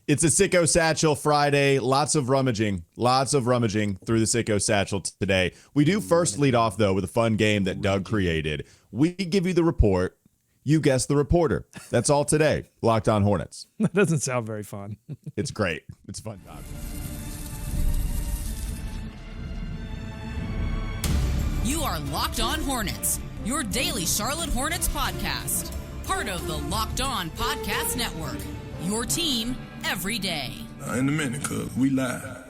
It's a Sicko Satchel Friday. Lots of rummaging through the Sicko Satchel today. We do first lead off, though, with a fun game that Doug created. We give you the report. You guess the reporter. That's all today. Locked On Hornets. That doesn't sound very fun. It's great. It's fun time. You are Locked On Hornets, your daily Charlotte Hornets podcast. Part of the Locked On Podcast Network. Your team every day. In a minute, cuz we live.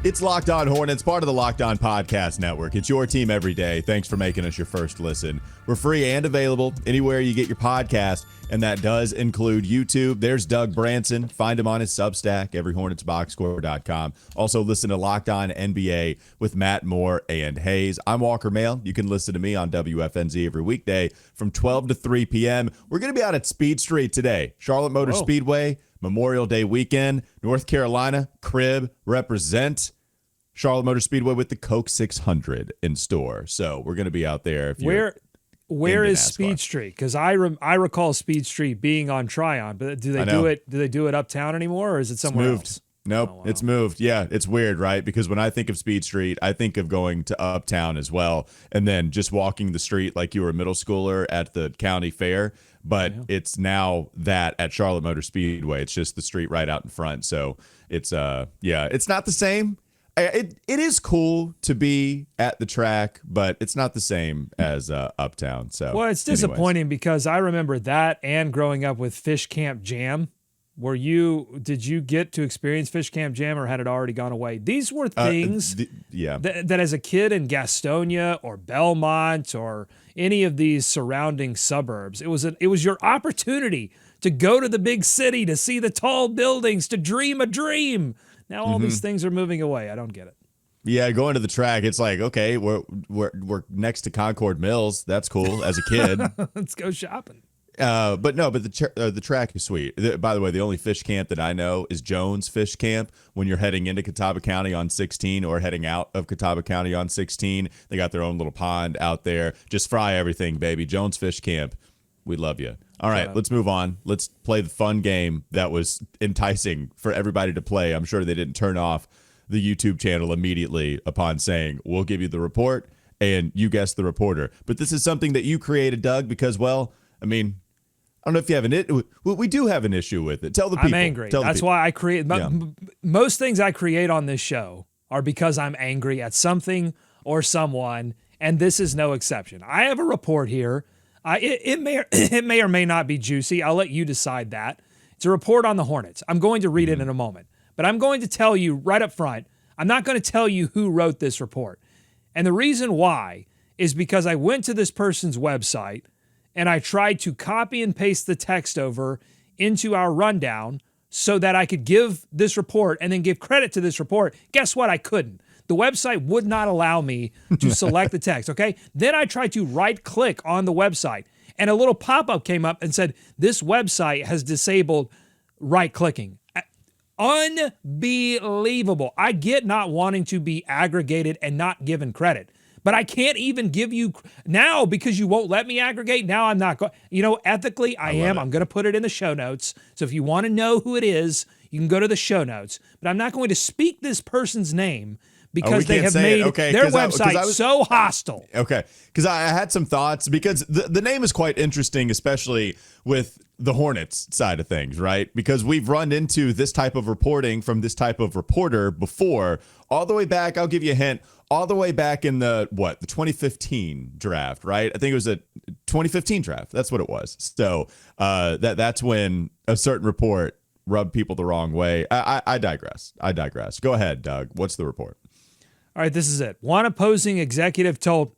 It's Locked On Hornets, part of the Locked On Podcast Network. It's your team every day. Thanks for making us your first listen. We're free and available anywhere you get your podcast, and that does include YouTube. There's Doug Branson. Find him on his Substack, everyhornetsboxscore.com. Also listen to Locked On NBA with Matt Moore and Hayes. I'm Walker Mail. You can listen to me on WFNZ every weekday from 12 to 3 p.m. We're going to be out at Speed Street today. Charlotte Motor Speedway, Memorial Day weekend, North Carolina, Crib, represent Charlotte Motor Speedway with the Coke 600 in store. So we're going to be out there. If Where is Speed Street? Because I recall Speed Street being on Tryon, but do they do it uptown anymore, or is it somewhere else? Nope, oh, wow. It's moved. Yeah, it's weird, right? Because when I think of Speed Street, I think of going to uptown as well, and then just walking the street like you were a middle schooler at the county fair. But it's now that at Charlotte Motor Speedway. It's just the street right out in front. So it's it's not the same. It is cool to be at the track, but it's not the same as uptown. So it's disappointing because I remember that and growing up with Fish Camp Jam. Did you get to experience Fish Camp Jam, or had it already gone away? These were things that as a kid in Gastonia or Belmont or any of these surrounding suburbs, it was your opportunity to go to the big city, to see the tall buildings, to dream a dream. Now all these things are moving away. I don't get it. Yeah, going to the track, it's like, okay, we're next to Concord Mills. That's cool as a kid. Let's go shopping. But the track is sweet. By the way, the only fish camp that I know is Jones Fish Camp. When you're heading into Catawba County on 16 or heading out of Catawba County on 16, they got their own little pond out there. Just fry everything, baby. Jones Fish Camp. We love you. All right, let's move on. Let's play the fun game that was enticing for everybody to play. I'm sure they didn't turn off the YouTube channel immediately upon saying, we'll give you the report and you guess the reporter. But this is something that you created, Doug, because, I don't know if you have we do have an issue with it. Tell the people. I'm angry. That's why I create most things I create on this show are because I'm angry at something or someone, and this is no exception. I have a report here. It may or may not be juicy. I'll let you decide that. It's a report on the Hornets. I'm going to read it in a moment, but I'm going to tell you right up front, I'm not going to tell you who wrote this report. And the reason why is because I went to this person's website and I tried to copy and paste the text over into our rundown so that I could give this report and then give credit to this report. Guess what? I couldn't. The website would not allow me to select the text, okay? Then I tried to right-click on the website, and a little pop-up came up and said, this website has disabled right-clicking. Unbelievable. I get not wanting to be aggregated and not given credit, but I can't even give you now because you won't let me aggregate. Now I'm not going. Ethically, I am. I'm going to put it in the show notes. So if you want to know who it is, you can go to the show notes. But I'm not going to speak this person's name because they have made their website so hostile. Okay, because I had some thoughts because the name is quite interesting, especially with the Hornets side of things, right? Because we've run into this type of reporting from this type of reporter before, all the way back. I'll give you a hint. All the way back in the 2015 draft, right? I think it was a 2015 draft. That's what it was. So that's when a certain report rubbed people the wrong way. I digress. Go ahead, Doug. What's the report? All right, this is it. One opposing executive told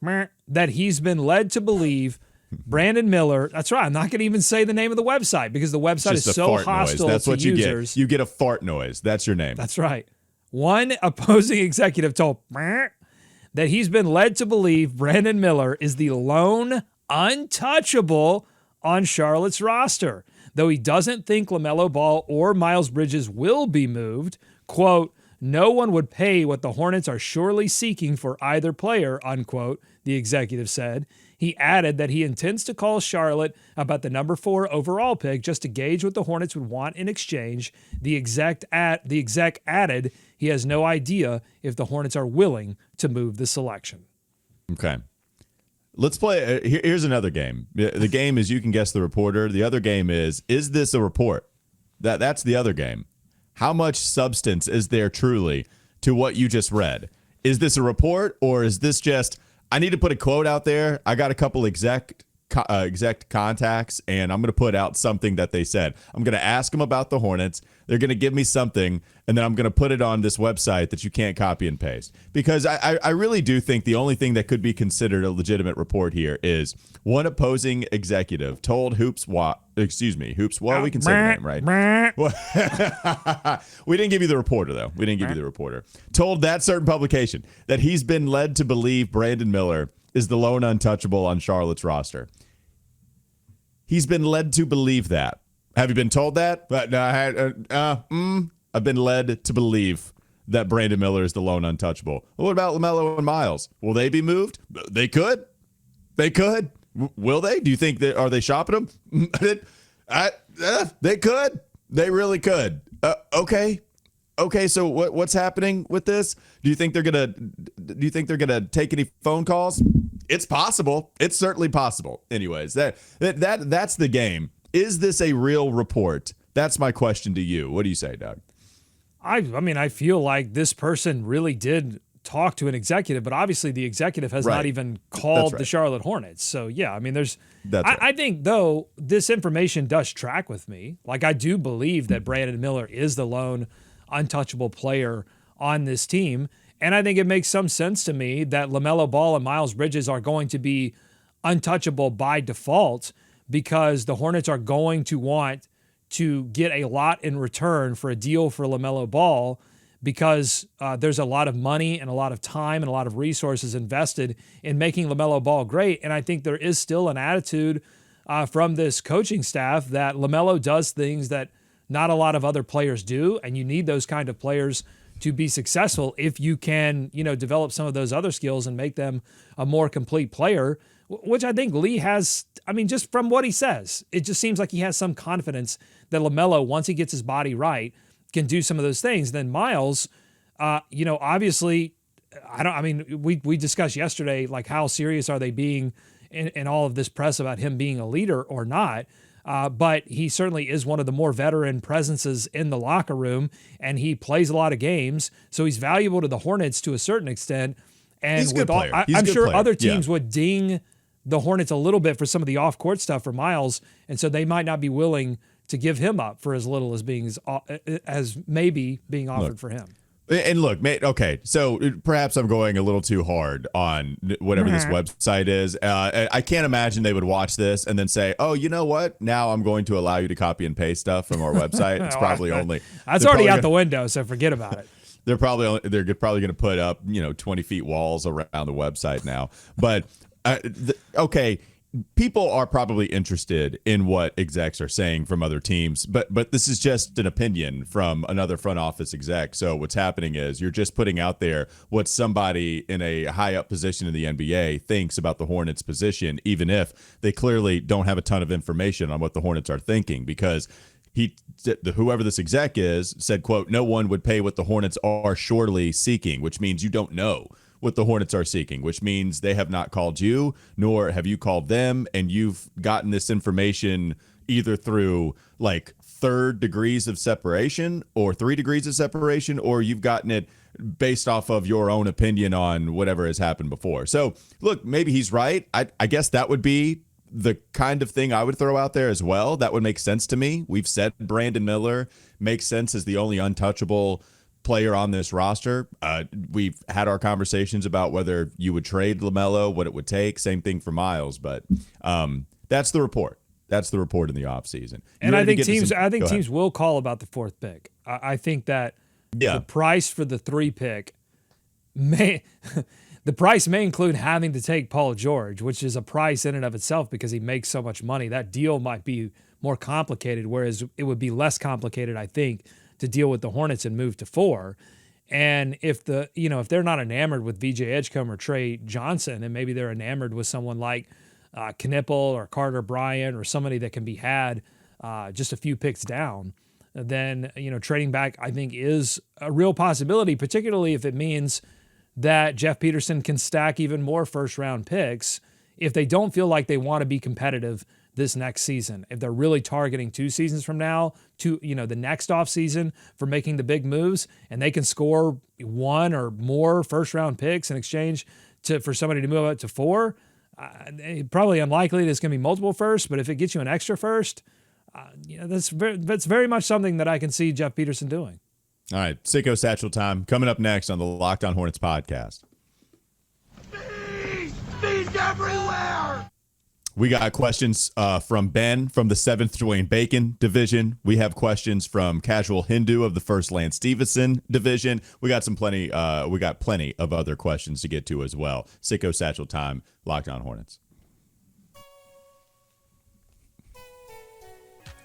that he's been led to believe Brandon Miller. That's right. I'm not going to even say the name of the website because the website is so hostile to users. That's what you get. You get a fart noise. That's your name. That's right. One opposing executive told that he's been led to believe Brandon Miller is the lone untouchable on Charlotte's roster. Though he doesn't think LaMelo Ball or Miles Bridges will be moved, quote, no one would pay what the Hornets are surely seeking for either player, unquote, the executive said. He added that he intends to call Charlotte about the number 4 overall pick just to gauge what the Hornets would want in exchange. The exec added he has no idea if the Hornets are willing to move the selection. Okay. Let's play. Here's another game. The game is you can guess the reporter. The other game is this a report? That's the other game. How much substance is there truly to what you just read? Is this a report or is this just, I need to put a quote out there. I got a couple exec contacts and I'm going to put out something that they said. I'm going to ask them about the Hornets. They're going to give me something and then I'm going to put it on this website that you can't copy and paste. Because I really do think the only thing that could be considered a legitimate report here is one opposing executive told Hoops, we can say the name, right? We didn't give you the reporter, though. We didn't give you the reporter. Told that certain publication that he's been led to believe Brandon Miller is the lone untouchable on Charlotte's roster. He's been led to believe that. Have you been told that? But I've been led to believe that Brandon Miller is the lone untouchable. Well, what about LaMelo and Miles? Will they be moved? They could. They could. Will they? Do you think are they shopping them? They could. They really could. Okay. So what's happening with this? Do you think they're gonna take any phone calls? It's possible. It's certainly possible. Anyways, that's the game. Is this a real report? That's my question to you. What do you say, Doug? I mean, I feel like this person really did talk to an executive, but obviously the executive has not even called the Charlotte Hornets. So yeah, I mean, I think though this information does track with me. Like I do believe that Brandon Miller is the lone untouchable player on this team. And I think it makes some sense to me that LaMelo Ball and Miles Bridges are going to be untouchable by default because the Hornets are going to want to get a lot in return for a deal for LaMelo Ball because there's a lot of money and a lot of time and a lot of resources invested in making LaMelo Ball great. And I think there is still an attitude from this coaching staff that LaMelo does things that not a lot of other players do, and you need those kind of players to be successful if you can, develop some of those other skills and make them a more complete player, which I think Lee has. I mean, just from what he says, it just seems like he has some confidence that LaMelo, once he gets his body right, can do some of those things. Then Miles, obviously, we discussed yesterday, like how serious are they being in all of this press about him being a leader or not. But he certainly is one of the more veteran presences in the locker room, and he plays a lot of games, so he's valuable to the Hornets to a certain extent. And he's a good player. I'm sure other teams would ding the Hornets a little bit for some of the off-court stuff for Miles, and so they might not be willing to give him up for as little as maybe being offered for him. And look, mate, okay, so perhaps I'm going a little too hard on whatever this website is. I can't imagine they would watch this and then say, oh, you know what? Now I'm going to allow you to copy and paste stuff from our website. It's probably only... That's already out the window, so forget about it. They're probably going to put up, 20 feet walls around the website now. But, okay... People are probably interested in what execs are saying from other teams, but this is just an opinion from another front office exec. So what's happening is you're just putting out there what somebody in a high up position in the NBA thinks about the Hornets position, even if they clearly don't have a ton of information on what the Hornets are thinking, because whoever this exec is said, quote, no one would pay what the Hornets are surely seeking, which means you don't know what the Hornets are seeking, which means they have not called you, nor have you called them, and you've gotten this information either through like 3 degrees of separation or 3 degrees of separation, or you've gotten it based off of your own opinion on whatever has happened before. So look, maybe he's right. I guess that would be the kind of thing I would throw out there as well. That would make sense to me. We've said Brandon Miller makes sense as the only untouchable player on this roster. We've had our conversations about whether you would trade LaMelo, what it would take. Same thing for Miles, but that's the report. That's the report in the offseason. And I think teams will call about the 4th pick. I think that the price for the 3 pick may include having to take Paul George, which is a price in and of itself because he makes so much money. That deal might be more complicated, whereas it would be less complicated, I think, to deal with the Hornets and move to 4. And if they're not enamored with VJ Edgecombe or Trey Johnson, and maybe they're enamored with someone like Knipple or Carter Bryant or somebody that can be had just a few picks down, then, trading back, I think, is a real possibility, particularly if it means that Jeff Peterson can stack even more first-round picks if they don't feel like they want to be competitive this next season. If they're really targeting 2 seasons from now to, the next offseason for making the big moves, and they can score 1 or more first-round picks in exchange for somebody to move up to 4, probably unlikely that it's going to be multiple firsts, but if it gets you an extra first, that's very much something that I can see Jeff Peterson doing. All right, Sicko Satchel time coming up next on the Locked On Hornets podcast. Bees everywhere! We got questions from Ben from the 7th Dwayne Bacon division. We have questions from Casual Hindu of the 1st Lance Stevenson division. We got plenty of other questions to get to as well. Sicko Satchel time, Locked On Hornets.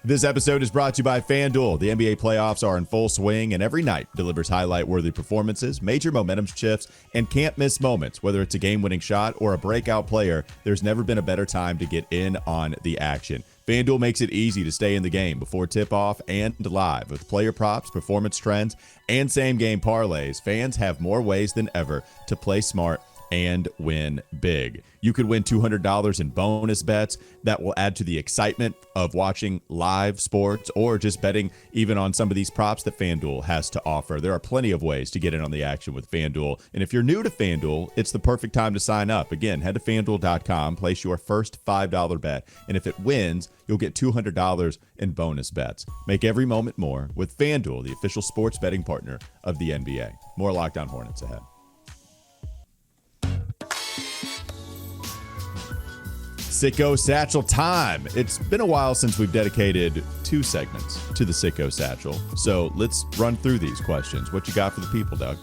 This episode is brought to you by FanDuel. The NBA playoffs are in full swing, and every night delivers highlight-worthy performances, major momentum shifts, and can't-miss moments. Whether it's a game-winning shot or a breakout player, there's never been a better time to get in on the action. FanDuel makes it easy to stay in the game before tip-off and live. With player props, performance trends, and same-game parlays, fans have more ways than ever to play smart and win big. You could win $200 in bonus bets that will add to the excitement of watching live sports or just betting even on some of these props that FanDuel has to offer. There are plenty of ways to get in on the action with FanDuel. And if you're new to FanDuel, it's the perfect time to sign up. Again, head to FanDuel.com, place your first $5 bet, and if it wins, you'll get $200 in bonus bets. Make every moment more with FanDuel, the official sports betting partner of the NBA. More Locked On Hornets ahead. Sicko Satchel time. It's been a while since we've dedicated 2 segments to the Sicko Satchel, so let's run through these questions. What you got for the people, Doug?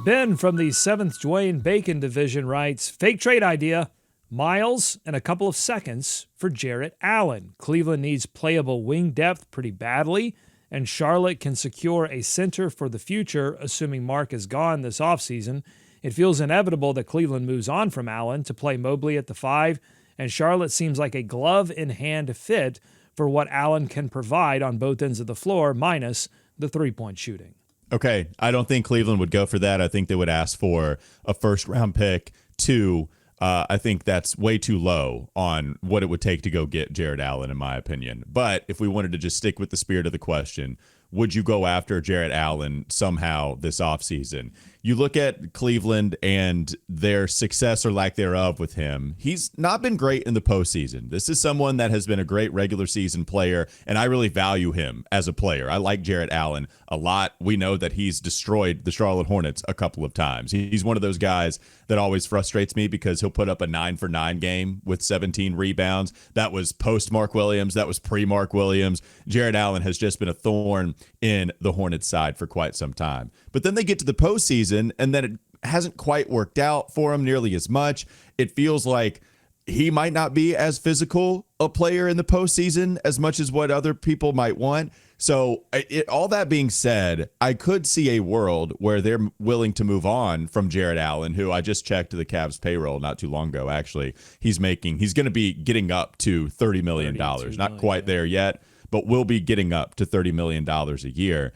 Ben from the 7th Dwayne Bacon division writes, fake trade idea, Miles and a couple of seconds for Jarrett Allen. Cleveland needs playable wing depth pretty badly, and Charlotte can secure a center for the future, assuming Mark is gone this offseason. It feels inevitable that Cleveland moves on from Allen to play Mobley at the 5, and Charlotte seems like a glove-in-hand fit for what Allen can provide on both ends of the floor, minus the three-point shooting. Okay, I don't think Cleveland would go for that. I think they would ask for a first-round pick. 2, I think that's way too low on what it would take to go get Jarrett Allen, in my opinion. But if we wanted to just stick with the spirit of the question, would you go after Jarrett Allen somehow this offseason? You look at Cleveland and their success or lack thereof with him. He's not been great in the postseason. This is someone that has been a great regular season player, and I really value him as a player. I like Jarrett Allen a lot. We know that he's destroyed the Charlotte Hornets a couple of times. He's one of those guys that always frustrates me because he'll put up a 9-for-9 game with 17 rebounds. That was post Mark Williams. That was pre-Mark Williams. Jarrett Allen has just been a thorn in the Hornets side for quite some time. But then they get to the postseason, and then it hasn't quite worked out for him nearly as much. It feels like he might not be as physical a player in the postseason as much as what other people might want. So all that being said, I could see a world where they're willing to move on from Jarrett Allen, who I just checked the Cavs payroll not too long ago. Actually, he's going to be getting up to $30 million. Not quite there yet, but will be getting up to $30 million a year.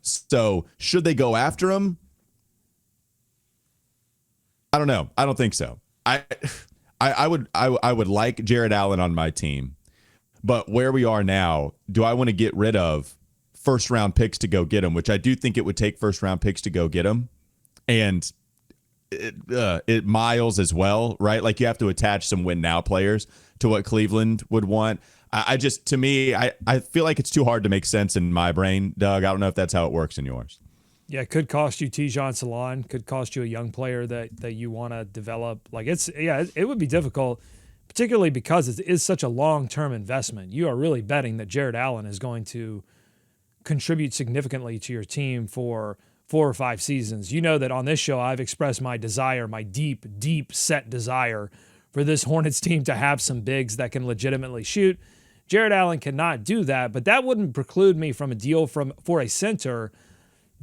So should they go after him? I don't know. I don't think so. I would like Jarrett Allen on my team, but where we are now, do I want to get rid of first round picks to go get him, which I do think it would take first round picks to go get him, and it Miles as well, right? Like you have to attach some win now players to what Cleveland would want. I feel like it's too hard to make sense in my brain, Doug. I don't know if that's how it works in yours. Yeah, it could cost you Tijon Salon, could cost you a young player that you want to develop. Like it would be difficult, particularly because it is such a long-term investment. You are really betting that Jarrett Allen is going to contribute significantly to your team for 4 or 5 seasons. You know that on this show I've expressed my desire, my deep, deep set desire for this Hornets team to have some bigs that can legitimately shoot. Jarrett Allen cannot do that, but that wouldn't preclude me from a deal for a center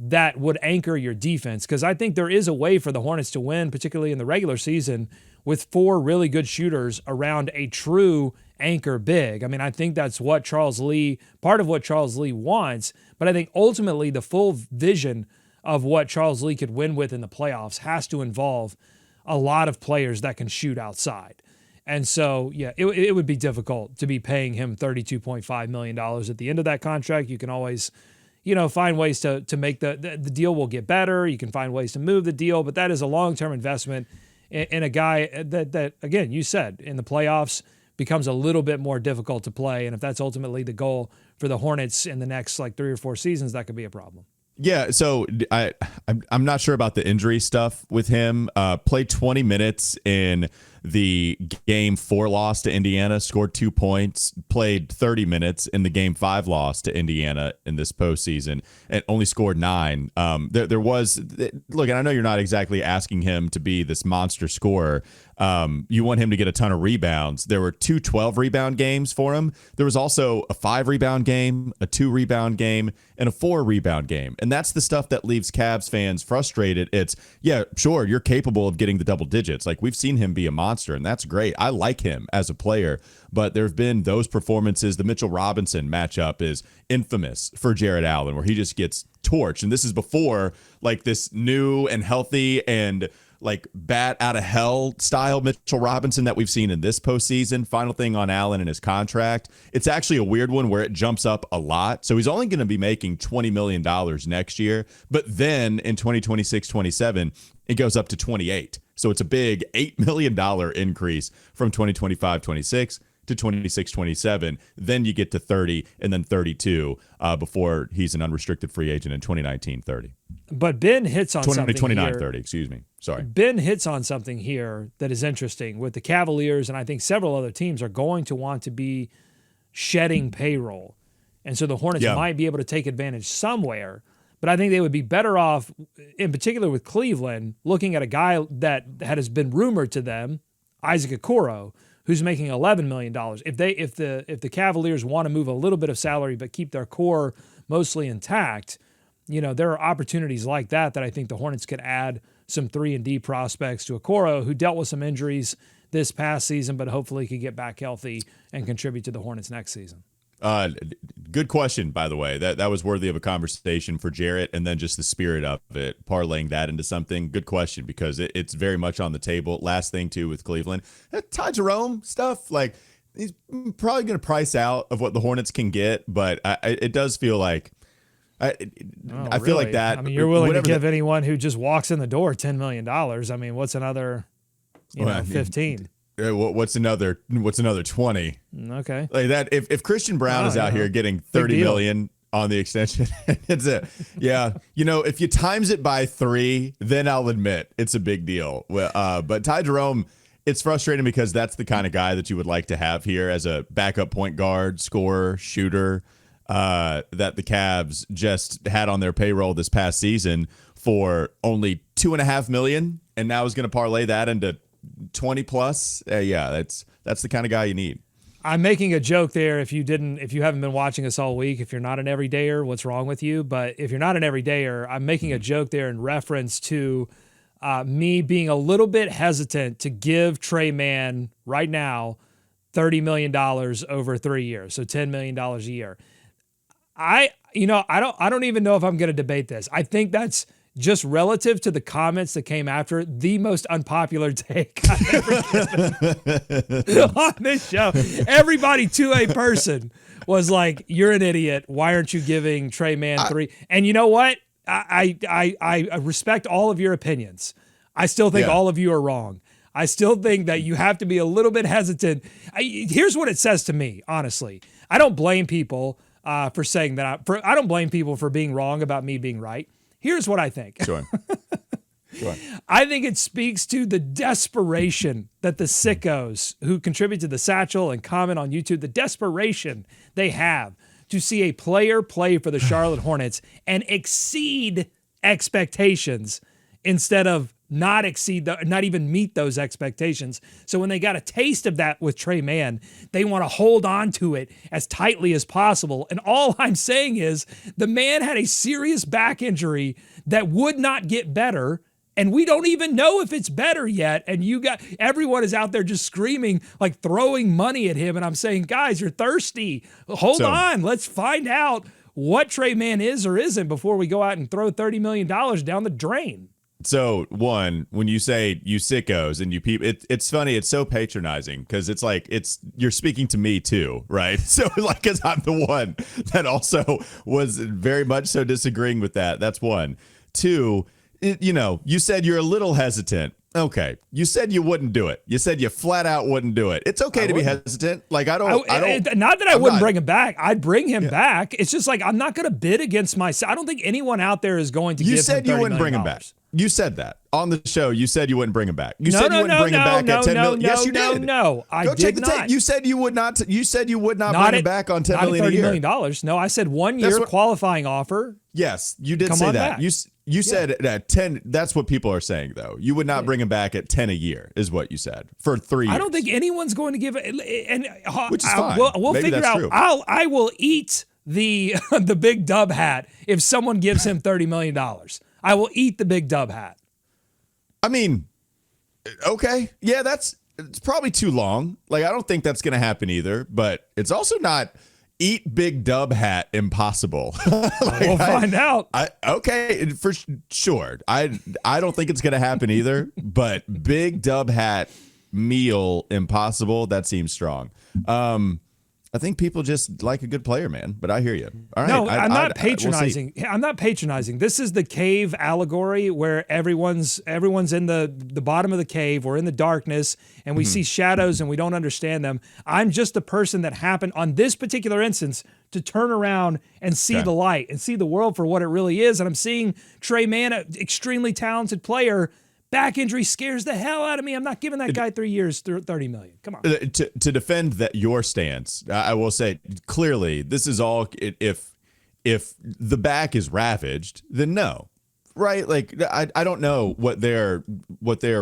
that would anchor your defense. Because I think there is a way for the Hornets to win, particularly in the regular season, with 4 really good shooters around a true anchor big. I mean, I think that's what part of what Charles Lee wants, but I think ultimately the full vision of what Charles Lee could win with in the playoffs has to involve a lot of players that can shoot outside. And so, yeah, it would be difficult to be paying him $32.5 million at the end of that contract. You can always, find ways to make the deal will get better. You can find ways to move the deal, but that is a long-term investment in a guy that, again, you said, in the playoffs becomes a little bit more difficult to play. And if that's ultimately the goal for the Hornets in the next 3 or 4 seasons, that could be a problem. Yeah, so I'm not sure about the injury stuff with him. Played 20 minutes in the game 4 loss to Indiana, scored 2 points, played 30 minutes in the game 5 loss to Indiana in this postseason, and only scored 9. There was, look, and I know you're not exactly asking him to be this monster scorer. You want him to get a ton of rebounds. There were 2 12-rebound games for him. There was also a 5-rebound game, a 2-rebound game, and a 4-rebound game. And that's the stuff that leaves Cavs fans frustrated. It's, yeah, sure, you're capable of getting the double digits. Like, we've seen him be a monster, and that's great. I like him as a player. But there have been those performances. The Mitchell Robinson matchup is infamous for Jarrett Allen, where he just gets torched. And this is before, this new and healthy and bat out of hell style Mitchell Robinson that we've seen in this postseason. Final thing on Allen and his contract. It's actually a weird one where it jumps up a lot. So he's only going to be making $20 million next year. But then in 2026-27, it goes up to 28. So it's a big $8 million increase from 2025-26 to 26-27. Then you get to 30 and then 32 before he's an unrestricted free agent in 2019-30. But Ben hits on something 29-30, excuse me. Sorry. Ben hits on something here that is interesting with the Cavaliers, and I think several other teams are going to want to be shedding payroll. And so the Hornets might be able to take advantage somewhere, but I think they would be better off, in particular with Cleveland, looking at a guy that has been rumored to them, Isaac Okoro, who's making $11 million. If the Cavaliers want to move a little bit of salary but keep their core mostly intact, there are opportunities like that I think the Hornets could add some 3-and-D prospects to Okoro, who dealt with some injuries this past season, but hopefully could get back healthy and contribute to the Hornets next season. Good question, by the way. That was worthy of a conversation for Jarrett, and then just the spirit of it, parlaying that into something. Good question, because it's very much on the table. Last thing, too, with Cleveland. Ty Jerome stuff, he's probably going to price out of what the Hornets can get, but it does feel like I feel like that. I mean, you're willing to give anyone who just walks in the door $10 million. I mean, what's another, 15? What's another 20? Okay. Like that. If Christian Brown is out here getting 30 million on the extension, it's it. Yeah. If you times it by 3, then I'll admit it's a big deal. But Ty Jerome, it's frustrating because that's the kind of guy that you would like to have here as a backup point guard, scorer, shooter, that the Cavs just had on their payroll this past season for only $2.5 million, and now is going to parlay that into 20 plus. That's the kind of guy you need. I'm making a joke there. If you haven't been watching us all week, if you're not an everydayer, what's wrong with you? But if you're not an everydayer, I'm making a joke there in reference to me being a little bit hesitant to give Trey Mann right now $30 million over 3 years, so $10 million a year. I don't even know if I'm going to debate this. I think that's just relative to the comments that came after, the most unpopular take I've ever given on this show. Everybody to a person was like, "You're an idiot. Why aren't you giving Trey Mann 3?" And you know what? I respect all of your opinions. I still think all of you are wrong. I still think that you have to be a little bit hesitant. Here's what it says to me, honestly. I don't blame people for saying that. I don't blame people for being wrong about me being right. Here's what I think. Sure. I think it speaks to the desperation that the sickos who contribute to the Satchel and comment on YouTube, the desperation they have to see a player play for the Charlotte Hornets and exceed expectations instead of not even meet those expectations. So when they got a taste of that with Trey Mann, they want to hold on to it as tightly as possible. And all I'm saying is the man had a serious back injury that would not get better. And we don't even know if it's better yet. And everyone is out there just screaming, like throwing money at him. And I'm saying, guys, you're thirsty. Hold on. Let's find out what Trey Mann is or isn't before we go out and throw $30 million down the drain. So, one, when you say you sickos and you people, it's funny. It's so patronizing because it's like you're speaking to me too, right? So, like, because I'm the one that also was very much so disagreeing with that. That's one. Two, you said you're a little hesitant. Okay, you said you wouldn't do it. You said you flat out wouldn't do it. It's okay to be hesitant. Like I don't. Not that I wouldn't bring him back. I'd bring him back. It's just like I'm not going to bid against myself. I don't think anyone out there is going to. You said you wouldn't bring him back. You said that on the show. You said you wouldn't bring him back. You said you wouldn't bring him back at $10 million. Yes, you did. No, I Go did check the not. tape. You said you would not. You said you would not bring him back on $10 million a year. $30 million. No, I said 1 year qualifying offer. Yes, you did say that. Back. You said at 10. That's what people are saying, though. You would not bring him back at 10 a year, is what you said for 3 years. I don't think anyone's going to give it. And which is fine. We'll Maybe figure that's out. true. I will eat the the big dub hat if someone gives him $30 million. I will eat the big dub hat. I mean, okay, yeah, it's probably too long. Like I don't think that's going to happen either. But it's also not. Eat big dub hat impossible. We'll find out. Okay, for sure. I don't think it's going to happen either, but big dub hat meal impossible. That seems strong. I think people just like a good player, man. But I hear you. All right. No, I'm not patronizing. I'm not patronizing. This is the cave allegory where everyone's in the bottom of the cave. We're in the darkness and we see shadows and we don't understand them. I'm just the person that happened on this particular instance to turn around and see the light and see the world for what it really is. And I'm seeing Trey Mann, an extremely talented player. Back injury scares the hell out of me. I'm not giving that guy 3 years, $30 million. Come on. To defend your stance, I will say clearly this is all if the back is ravaged, then no. Right? Like I don't know what their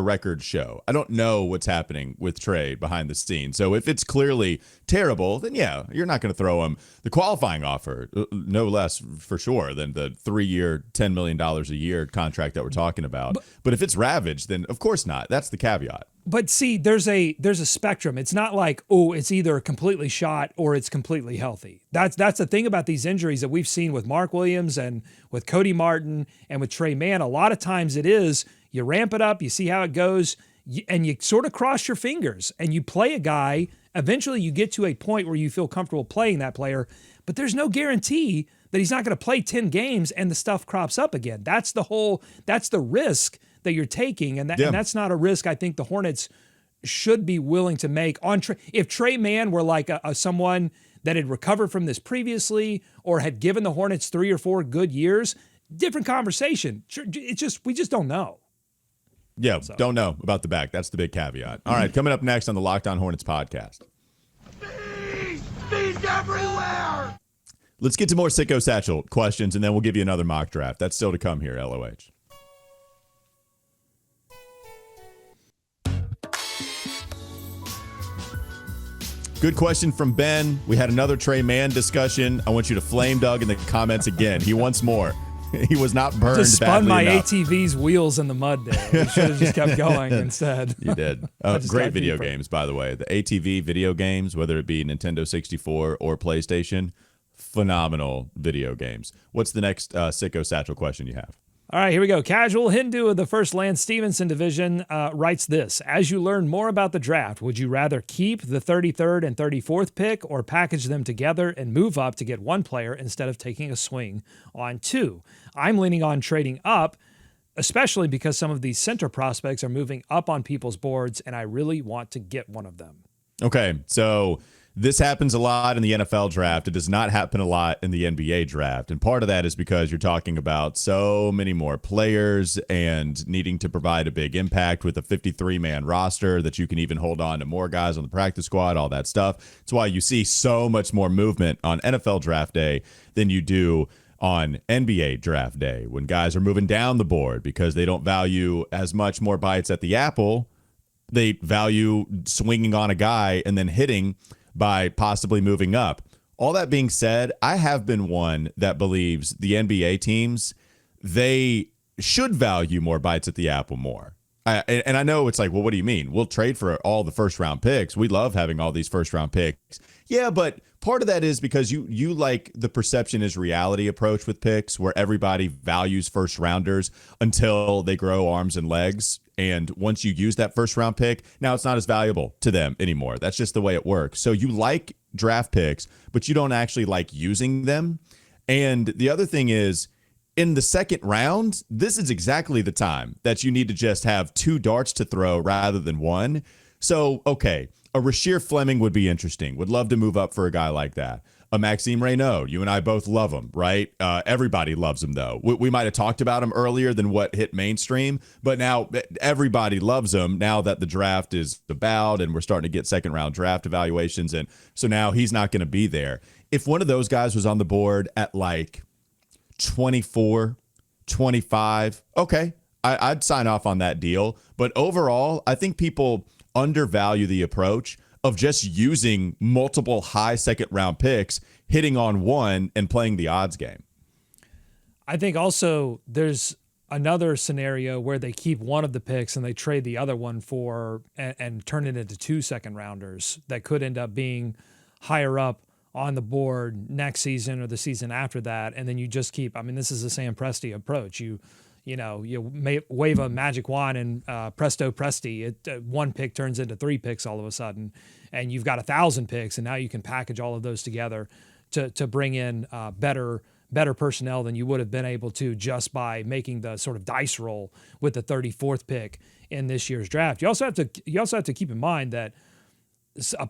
records show. I don't know what's happening with Trey behind the scenes. So if it's clearly terrible, then yeah, you're not going to throw him the qualifying offer, no less for sure than the 3-year, $10 million a year contract that we're talking about. But if it's ravaged, then of course not. That's the caveat. But see, there's a spectrum. It's not like, oh, it's either completely shot or it's completely healthy. That's the thing about these injuries that we've seen with Mark Williams and with Cody Martin and with Trey Mann. A lot of times it is you ramp it up, you see how it goes, and you sort of cross your fingers and you play a guy. Eventually you get to a point where you feel comfortable playing that player, but there's no guarantee that he's not going to play 10 games and the stuff crops up again. That's the risk that you're taking, and that's not a risk I think the Hornets should be willing to make. If Trey Mann were like someone that had recovered from this previously or had given the Hornets 3 or 4 good years, different conversation. We just don't know. Yeah, don't know about the back. That's the big caveat. All right, coming up next on the Locked On Hornets podcast. Bees everywhere! Let's get to more Sicko Satchel questions, and then we'll give you another mock draft. That's still to come here, LOH. Good question from Ben. We had another Trey Mann discussion. I want you to flame Doug in the comments again. He wants more. He was not burned. Just spun my enough. ATV's wheels in the mud there. We should have just kept going instead. You did. Great video games, by the way. The ATV video games, whether it be Nintendo 64 or PlayStation, phenomenal video games. What's the next Sicko Satchel question you have? All right, here we go. Casual Hindu of the First Lance Stevenson division writes this. As you learn more about the draft, would you rather keep the 33rd and 34th pick or package them together and move up to get one player instead of taking a swing on 2? I'm leaning on trading up, especially because some of these center prospects are moving up on people's boards, and I really want to get one of them. Okay, so this happens a lot in the NFL draft. It does not happen a lot in the NBA draft. And part of that is because you're talking about so many more players and needing to provide a big impact with a 53-man roster that you can even hold on to more guys on the practice squad, all that stuff. It's why you see so much more movement on NFL draft day than you do on NBA draft day when guys are moving down the board because they don't value as much more bites at the apple. They value swinging on a guy and then hitting by possibly moving up. All that being said, I have been one that believes the NBA teams, they should value more bites at the apple more. And I know it's like, well, what do you mean? We'll trade for all the first round picks. We love having all these first round picks. Yeah, but part of that is because you like the perception is reality approach with picks where everybody values first rounders until they grow arms and legs. And once you use that first round pick, now it's not as valuable to them anymore. That's just the way it works. So you like draft picks, but you don't actually like using them. And the other thing is, in the second round, this is exactly the time that you need to just have 2 darts to throw rather than 1. So, okay, a Rasheer Fleming would be interesting. Would love to move up for a guy like that. A Maxime Reynaud, you and I both love him, right? Everybody loves him, though. We might have talked about him earlier than what hit mainstream, but now everybody loves him now that the draft is about and we're starting to get second-round draft evaluations, and so now he's not going to be there. If one of those guys was on the board at like 24, 25, okay, I'd sign off on that deal. But overall, I think people undervalue the approach of just using multiple high second round picks, hitting on one and playing the odds game. I think also there's another scenario where they keep one of the picks and they trade the other one for and turn it into 2 second rounders that could end up being higher up on the board next season or the season after that. And then you just keep, I mean, this is the Sam Presti approach. You may wave a magic wand and presto Presti, one pick turns into 3 picks all of a sudden, and you've got 1,000 picks, and now you can package all of those together to bring in better personnel than you would have been able to just by making the sort of dice roll with the 34th pick in this year's draft. You also have to keep in mind that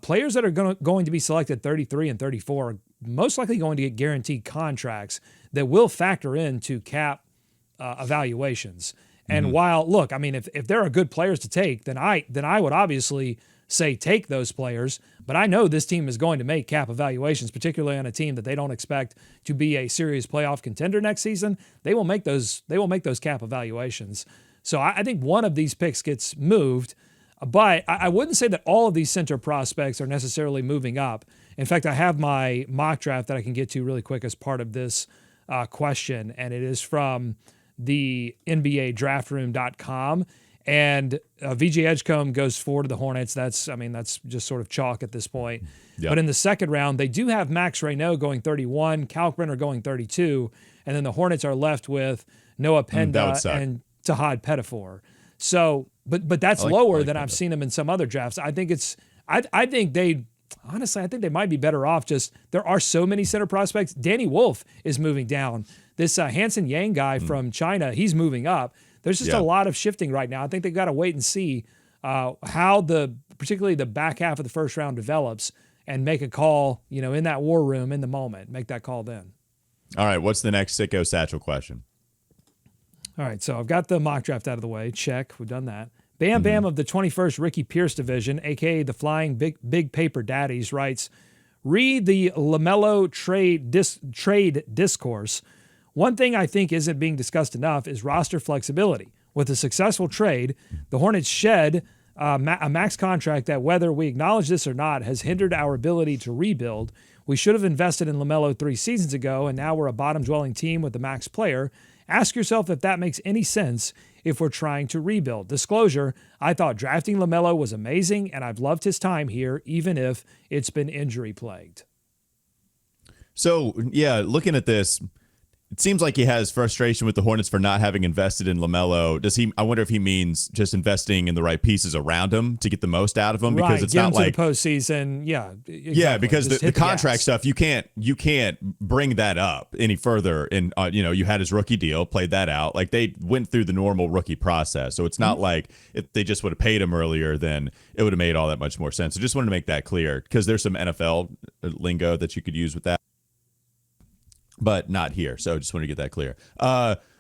players that are going to be selected 33 and 34 are most likely going to get guaranteed contracts that will factor into cap evaluations. And while, look, I mean, if there are good players to take, then I would obviously say take those players. But I know this team is going to make cap evaluations, particularly on a team that they don't expect to be a serious playoff contender next season. They will make those cap evaluations. So I think one of these picks gets moved. But I wouldn't say that all of these center prospects are necessarily moving up. In fact, I have my mock draft that I can get to really quick as part of this question, and it is from the NBADraftRoom.com. And VJ Edgecombe goes 4 to the Hornets. That's just sort of chalk at this point. Yep. But in the second round, they do have Max Reynaud going 31, Kalkbrenner going 32, and then the Hornets are left with Noah Penda and Tahad Pettifor. So, but that's lower than I've seen them in some other drafts. I think they might be better off. Just there are so many center prospects. Danny Wolf is moving down. This Hansen Yang guy from China, he's moving up. There's just a lot of shifting right now. I think they've got to wait and see how particularly the back half of the first round develops and make a call, in that war room in the moment. Make that call then. All right, what's the next Sicko Satchel question? All right, so I've got the mock draft out of the way. Check, we've done that. Bam Bam of the 21st Ricky Pierce division, a.k.a. the Flying Big Paper Daddies, writes, read the LaMelo trade discourse. One thing I think isn't being discussed enough is roster flexibility. With a successful trade, the Hornets shed a max contract that, whether we acknowledge this or not, has hindered our ability to rebuild. We should have invested in LaMelo 3 seasons ago, and now we're a bottom-dwelling team with a max player. Ask yourself if that makes any sense if we're trying to rebuild. Disclosure, I thought drafting LaMelo was amazing, and I've loved his time here, even if it's been injury-plagued. So, yeah, looking at this, it seems like he has frustration with the Hornets for not having invested in LaMelo. I wonder if he means just investing in the right pieces around him to get the most out of him, because it's not like the postseason. Yeah, exactly. Yeah, because the contract stuff, you can't bring that up any further. And you had his rookie deal, played that out. Like, they went through the normal rookie process, so it's not like if they just would have paid him earlier, then it would have made all that much more sense. So just wanted to make that clear, because there's some NFL lingo that you could use with that, but not here. So just want to get that clear.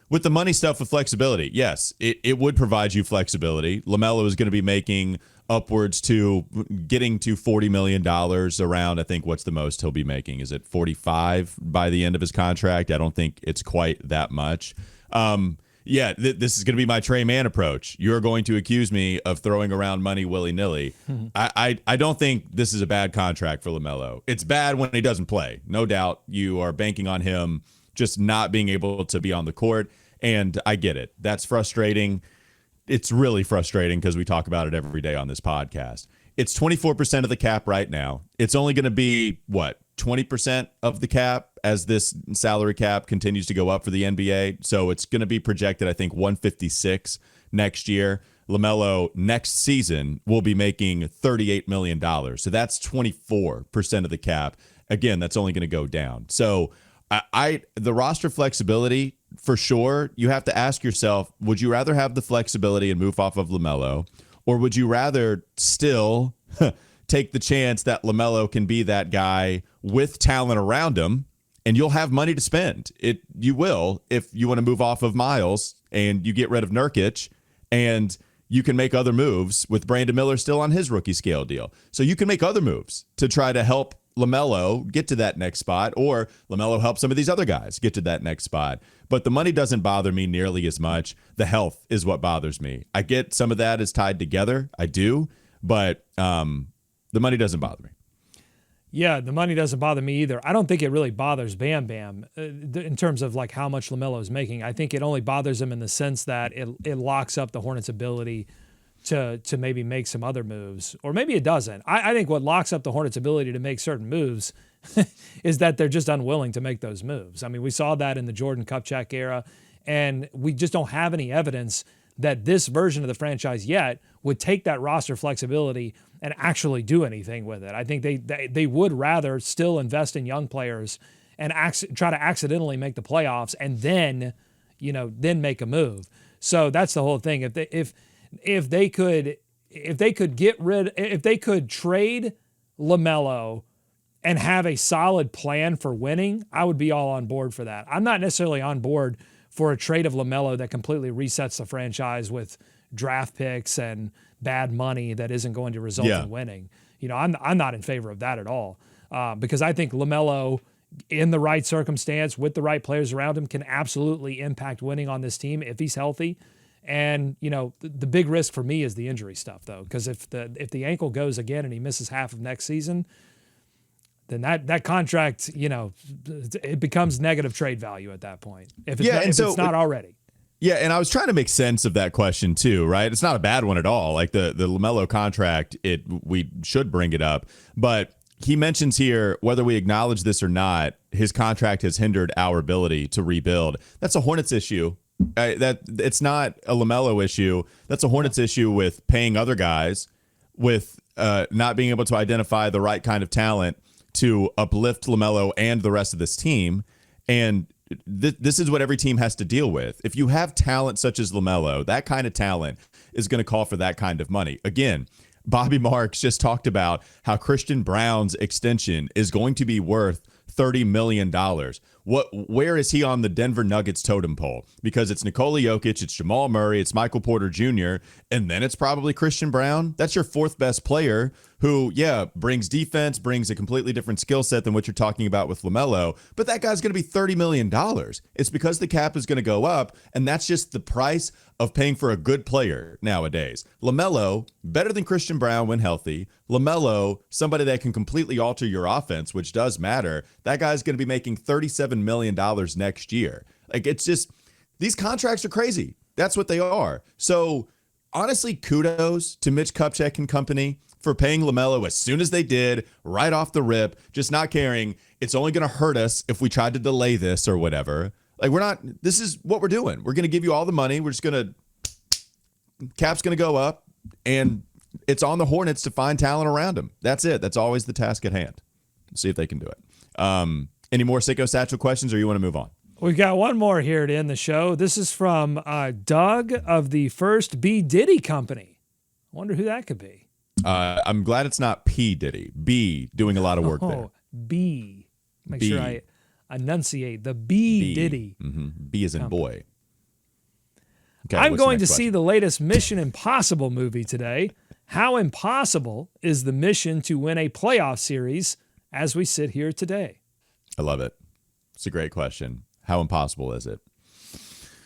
with the money stuff with flexibility, yes, it would provide you flexibility. LaMelo is going to be making upwards to getting to $40 million around, I think, what's the most he'll be making? Is it 45 by the end of his contract? I don't think it's quite that much. This is going to be my Trey Mann approach. You're going to accuse me of throwing around money willy-nilly. I don't think this is a bad contract for LaMelo. It's bad when he doesn't play. No doubt you are banking on him just not being able to be on the court, and I get it. That's frustrating. It's really frustrating because we talk about it every day on this podcast. It's 24% of the cap right now. It's only going to be, 20% of the cap as this salary cap continues to go up for the NBA. So it's going to be projected, I think, 156 next year. LaMelo next season will be making $38 million. So that's 24% of the cap. Again, that's only going to go down. So the roster flexibility, for sure, you have to ask yourself, would you rather have the flexibility and move off of LaMelo, or would you rather still take the chance that LaMelo can be that guy with talent around him, and you'll have money to spend? You will, if you want to move off of Miles and you get rid of Nurkic, and you can make other moves with Brandon Miller still on his rookie scale deal. So you can make other moves to try to help LaMelo get to that next spot, or LaMelo help some of these other guys get to that next spot. But the money doesn't bother me nearly as much. The health is what bothers me. I get some of that is tied together. I do. But the money doesn't bother me. Yeah, the money doesn't bother me either. I don't think it really bothers Bam Bam in terms of like how much LaMelo is making. I think it only bothers him in the sense that it locks up the Hornets' ability to maybe make some other moves, or maybe it doesn't. I think what locks up the Hornets' ability to make certain moves is that they're just unwilling to make those moves. I mean, we saw that in the Jordan Kupchak era, and we just don't have any evidence that this version of the franchise yet would take that roster flexibility and actually do anything with it. I think they would rather still invest in young players and try to accidentally make the playoffs and then make a move. So that's the whole thing. If they could trade LaMelo and have a solid plan for winning, I would be all on board for that. I'm not necessarily on board for a trade of LaMelo that completely resets the franchise with draft picks and bad money that isn't going to result in winning. I'm not in favor of that at all, because I think LaMelo, in the right circumstance with the right players around him, can absolutely impact winning on this team if he's healthy. And the big risk for me is the injury stuff, though, because if the ankle goes again and he misses half of next season, then that contract, it becomes negative trade value at that point. If it's not already. Yeah, and I was trying to make sense of that question too, right? It's not a bad one at all. Like the LaMelo contract, we should bring it up, but he mentions here, whether we acknowledge this or not, his contract has hindered our ability to rebuild. That's a Hornets issue. That it's not a LaMelo issue. That's a Hornets issue with paying other guys, with not being able to identify the right kind of talent to uplift LaMelo and the rest of this team. And this is what every team has to deal with. If you have talent such as LaMelo, that kind of talent is going to call for that kind of money. Again, Bobby Marks just talked about how Christian Brown's extension is going to be worth $30 million. Where is he on the Denver Nuggets totem pole? Because it's Nikola Jokic, it's Jamal Murray, it's Michael Porter Jr., and then it's probably Christian Brown. That's your fourth best player who, brings defense, brings a completely different skill set than what you're talking about with LaMelo. But that guy's going to be $30 million. It's because the cap is going to go up, and that's just the price of paying for a good player nowadays. LaMelo, better than Christian Brown when healthy. LaMelo, somebody that can completely alter your offense, which does matter. That guy's going to be making $37 million next year. Like, it's just, these contracts are crazy. That's what they are. So honestly, kudos to Mitch Kupchak and company for paying LaMelo as soon as they did, right off the rip, just not caring. It's only going to hurt us if we tried to delay this or whatever. Like, this is what we're doing. We're going to give you all the money. We're just going to, cap's going to go up, and it's on the Hornets to find talent around them. That's it. That's always the task at hand. See if they can do it. Any more Sicko Satchel questions, or you want to move on? We've got one more here to end the show. This is from Doug of the First B. Diddy Company. I wonder who that could be. I'm glad it's not P. Diddy. B doing a lot of work there. B. Make sure I enunciate the B. Diddy. Mm-hmm. B as in boy. Okay, I'm what's the going to next see question? the latest Mission Impossible movie today. How impossible is the mission to win a playoff series as we sit here today? I love it. It's a great question. How impossible is it?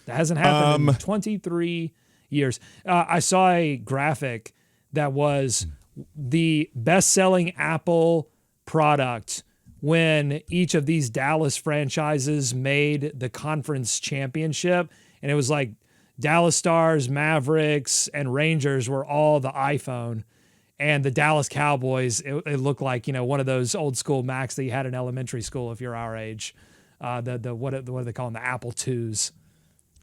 That hasn't happened in 23 years. I saw a graphic that was the best-selling Apple product when each of these Dallas franchises made the conference championship. And it was like Dallas Stars, Mavericks, and Rangers were all the iPhone. And the Dallas Cowboys, it looked like, one of those old school Macs that you had in elementary school if you're our age. What do they call them? The Apple IIs.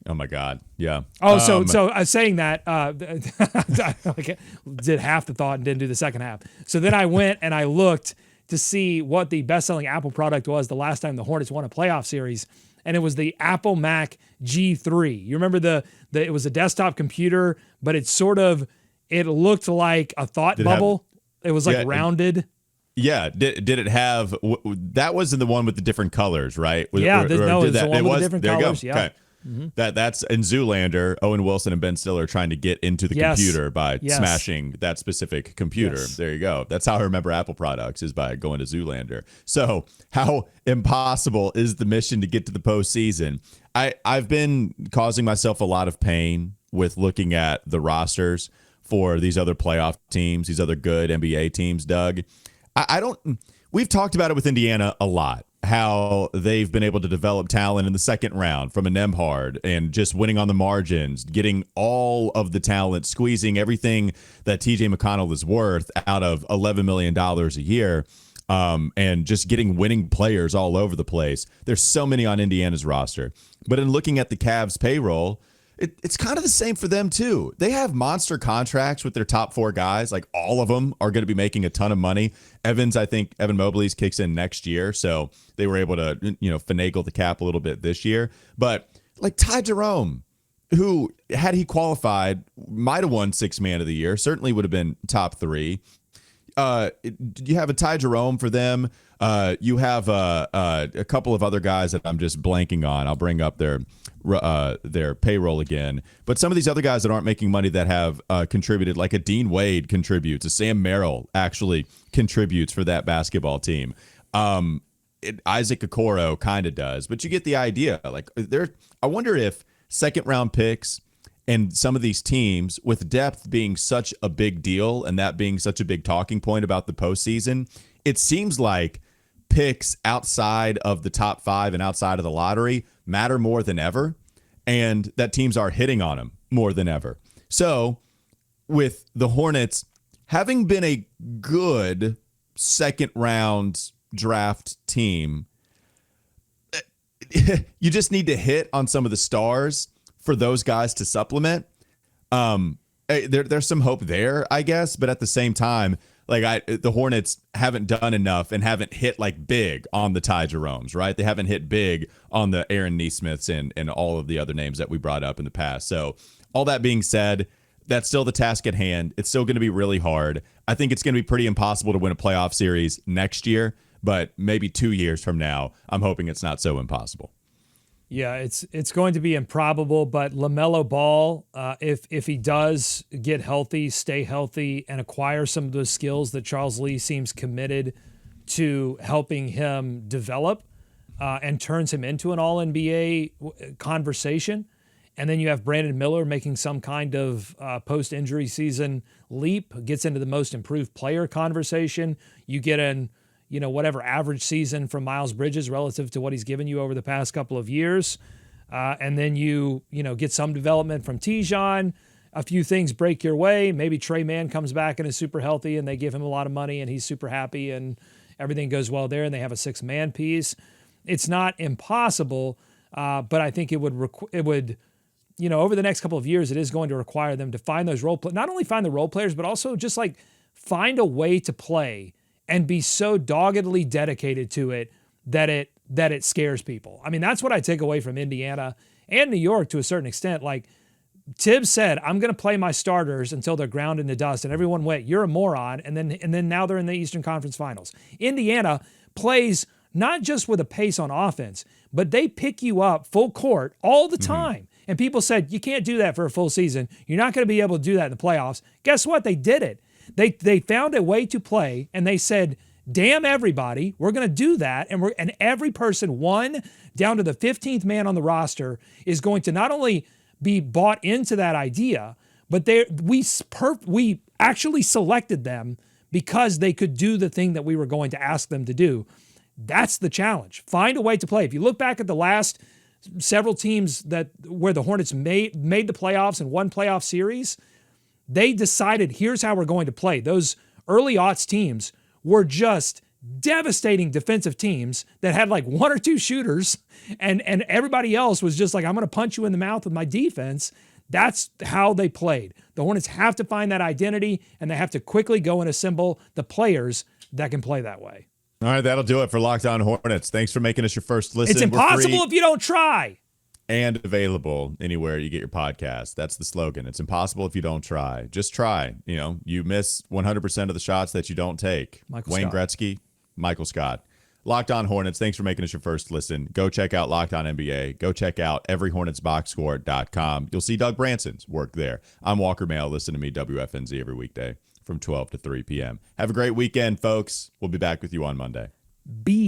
Oh my God. Yeah. Oh, so I was saying that, I did half the thought and didn't do the second half. So then I went and I looked to see what the best-selling Apple product was the last time the Hornets won a playoff series, and it was the Apple Mac G3. You remember it was a desktop computer, but it looked like a thought bubble. It was like rounded. Yeah. Did it have, that wasn't the one with the different colors, right? It's the one with the different colors. Yeah. Okay. Mm-hmm. That's in Zoolander. Owen Wilson and Ben Stiller trying to get into the computer by smashing that specific computer. Yes. There you go. That's how I remember Apple products, is by going to Zoolander. So how impossible is the mission to get to the postseason? I've been causing myself a lot of pain with looking at the rosters for these other playoff teams, these other good NBA teams, Doug. We've talked about it with Indiana a lot, how they've been able to develop talent in the second round from a Nemhard and just winning on the margins, getting all of the talent, squeezing everything that TJ McConnell is worth out of $11 million a year, and just getting winning players all over the place. There's so many on Indiana's roster. But in looking at the Cavs payroll, it's kind of the same for them too. They have monster contracts with their top four guys. Like, all of them are going to be making a ton of money. Evan Mobley's kicks in next year, so they were able to, finagle the cap a little bit this year. But like Ty Jerome, who, had he qualified, might have won Sixth Man of the Year, certainly would have been top three. You have a Ty Jerome for them. You have a couple of other guys that I'm just blanking on. I'll bring up their payroll again. But some of these other guys that aren't making money that have contributed, like a Dean Wade contributes, a Sam Merrill actually contributes for that basketball team. Isaac Okoro kind of does, but you get the idea. Like, I wonder if second round picks and some of these teams, with depth being such a big deal and that being such a big talking point about the postseason, it seems like picks outside of the top five and outside of the lottery matter more than ever, and that teams are hitting on them more than ever. So with the Hornets having been a good second round draft team, you just need to hit on some of the stars for those guys to supplement. There's some hope there, I guess, but at the same time, the Hornets haven't done enough and haven't hit like big on the Ty Jeromes, right? They haven't hit big on the Aaron Nesmiths and all of the other names that we brought up in the past. So all that being said, that's still the task at hand. It's still going to be really hard. I think it's going to be pretty impossible to win a playoff series next year, but maybe 2 years from now, I'm hoping it's not so impossible. Yeah, it's going to be improbable, but LaMelo Ball, if he does get healthy, stay healthy, and acquire some of those skills that Charles Lee seems committed to helping him develop, and turns him into an All-NBA conversation, and then you have Brandon Miller making some kind of post-injury season leap, gets into the most improved player conversation, you get an whatever average season from Miles Bridges relative to what he's given you over the past couple of years. And then you get some development from Tijon. A few things break your way. Maybe Trey Mann comes back and is super healthy and they give him a lot of money and he's super happy and everything goes well there and they have a 6-man piece. It's not impossible, but I think it would over the next couple of years, it is going to require them to find those not only find the role players, but also just like find a way to play and be so doggedly dedicated to it that it scares people. I mean, that's what I take away from Indiana and New York to a certain extent. Like Tibbs said, I'm going to play my starters until they're ground into dust, and everyone went, you're a moron. And then now they're in the Eastern Conference Finals. Indiana plays not just with a pace on offense, but they pick you up full court all the time. And people said, you can't do that for a full season. You're not going to be able to do that in the playoffs. Guess what? They did it. They found a way to play, and they said, damn everybody, we're going to do that. And every person, one down to the 15th man on the roster, is going to not only be bought into that idea, but we actually selected them because they could do the thing that we were going to ask them to do. That's the challenge. Find a way to play. If you look back at the last several teams where the Hornets made the playoffs and won playoff series, they decided, here's how we're going to play. Those early aughts teams were just devastating defensive teams that had like one or two shooters, and everybody else was just like, I'm going to punch you in the mouth with my defense. That's how they played. The Hornets have to find that identity, and they have to quickly go and assemble the players that can play that way. All right, that'll do it for Locked On Hornets. Thanks for making us your first listen. It's impossible if you don't try. And available anywhere you get your podcast. That's the slogan. It's impossible if you don't try. Just try. You miss 100% of the shots that you don't take. Wayne Gretzky, Michael Scott. Locked On Hornets, thanks for making us your first listen. Go check out Locked On NBA. Go check out everyhornetsboxscore.com. You'll see Doug Branson's work there. I'm Walker Mail. Listen to me, WFNZ, every weekday from 12 to 3 p.m. Have a great weekend, folks. We'll be back with you on Monday. Be